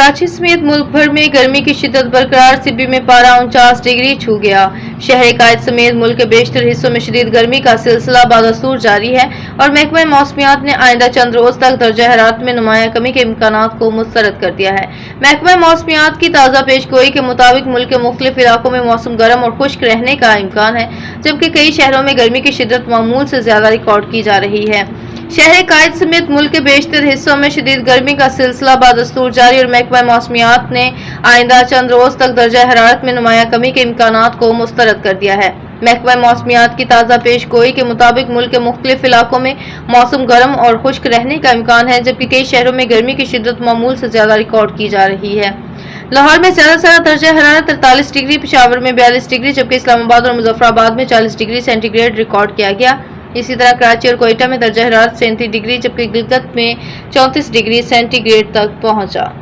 कराची समेत मुल्क भर में गर्मी की शिद्दत बरकरार। सिब्बी में पारा 49 डिग्री छू गया। शहर कायद समेत मुल्क के बेशतर हिस्सों में शदीद गर्मी का सिलसिला बादस्तूर जारी है और महकमा मौसमियात ने आइंदा चंद रोज तक दर्जा हरारत में नुमाया कमी के इम्कानात को मुस्तरद कर दिया है। महकमा मौसमियात की ताज़ा पेशगोई के मुताबिक मुल्क के मुख्तलिफ इलाकों में मौसम गर्म और खुश्क रहने का इम्कान है, जबकि कई शहरों में गर्मी की शिद्दत मामूल से ज्यादा रिकॉर्ड की जा रही है। शहर कायद समेत मुल्क के बेशतर हिस्सों में शदीद गर्मी का सिलसिला बादस्तूर जारी और महकमा मौसमियात ने आइंदा चंद रोज तक दर्जा हरारत में नुमाया कमी के इम्कानात को मुस्तरद कर दिया है। महकमा मौसमियात की ताज़ा पेशगोई के मुताबिक मुल्क के मुख्तलिफ इलाकों में मौसम गर्म और खुश्क रहने का इम्कान है, जबकि कई शहरों में गर्मी की शिद्दत मामूल से ज्यादा रिकॉर्ड की जा रही है। लाहौर में ज्यादा से ज्यादा दर्जा हरारत 43 डिग्री, पेशावर में 42 डिग्री, जबकि इस्लामाबाद और मुजफ्फराबाद में 40 डिग्री सेंटीग्रेड रिकॉर्ड किया गया। इसी तरह कराची और कोयटा में दर्जा हरारत 37 डिग्री, जबकि गिलगित में 34 डिग्री सेंटीग्रेड तक पहुंचा।